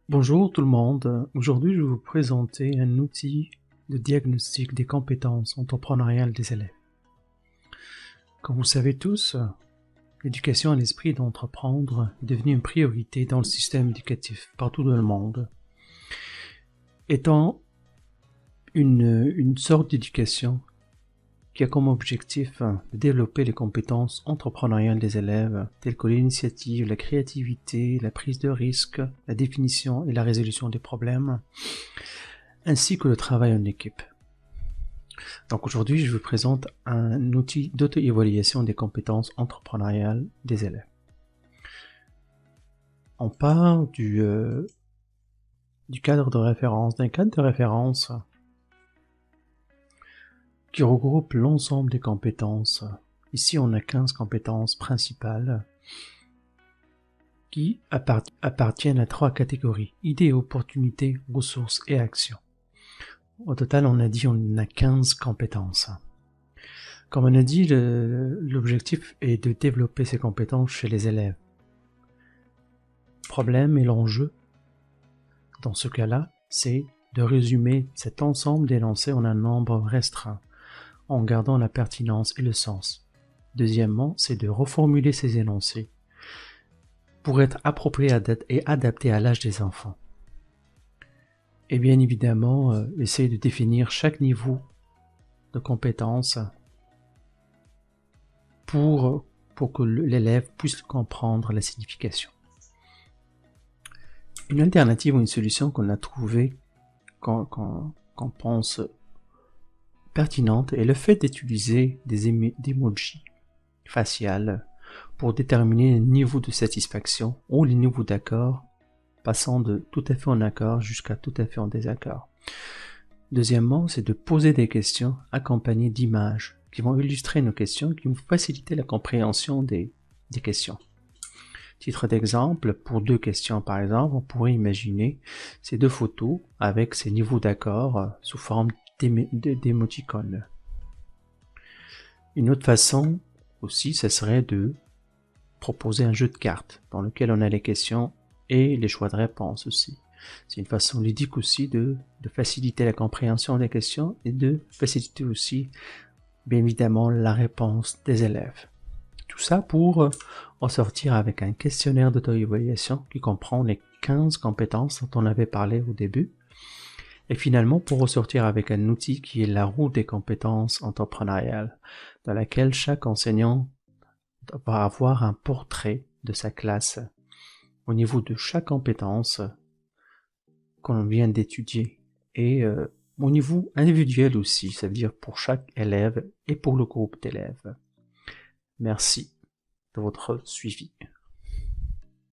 Bonjour tout le monde, aujourd'hui je vais vous présenter un outil de diagnostic des compétences entrepreneuriales des élèves. Comme vous le savez tous, l'éducation à l'esprit d'entreprendre est devenue une priorité dans le système éducatif partout dans le monde, étant une sorte d'éducation qui a comme objectif de développer les compétences entrepreneuriales des élèves, telles que l'initiative, la créativité, la prise de risque, la définition et la résolution des problèmes, ainsi que le travail en équipe. Donc aujourd'hui, je vous présente un outil d'auto-évaluation des compétences entrepreneuriales des élèves. On part du cadre de référence, d'un cadre de référence qui regroupe l'ensemble des compétences. Ici, on a 15 compétences principales qui appartiennent à 3 catégories: idées, opportunités, ressources et actions. Au total, on a 15 compétences. Comme on a dit, l'objectif est de développer ces compétences chez les élèves. Le problème et l'enjeu, dans ce cas-là, c'est de résumer cet ensemble d'énoncés en un nombre restreint, en gardant la pertinence et le sens. Deuxièmement, c'est de reformuler ces énoncés pour être appropriés et adaptés à l'âge des enfants. Et bien évidemment, essayer de définir chaque niveau de compétence pour que l'élève puisse comprendre la signification. Une alternative ou une solution qu'on a trouvée, qu'on pense pertinente, est le fait d'utiliser des emojis faciales pour déterminer le niveau de satisfaction ou le niveau d'accord, passant de tout à fait en accord jusqu'à tout à fait en désaccord. Deuxièmement, c'est de poser des questions accompagnées d'images qui vont illustrer nos questions, qui vont faciliter la compréhension des questions. Titre d'exemple, pour 2 questions par exemple, on pourrait imaginer ces 2 photos avec ces niveaux d'accord sous forme d'émoticônes. Une autre façon aussi, ce serait de proposer un jeu de cartes dans lequel on a les questions et les choix de réponse aussi. C'est une façon ludique aussi de faciliter la compréhension des questions et de faciliter aussi, bien évidemment, la réponse des élèves. Tout ça pour en sortir avec un questionnaire d'auto-évaluation qui comprend les 15 compétences dont on avait parlé au début. Et finalement, pour ressortir avec un outil qui est la roue des compétences entrepreneuriales, dans laquelle chaque enseignant va avoir un portrait de sa classe au niveau de chaque compétence qu'on vient d'étudier et au niveau individuel aussi, ça veut dire pour chaque élève et pour le groupe d'élèves. Merci de votre suivi.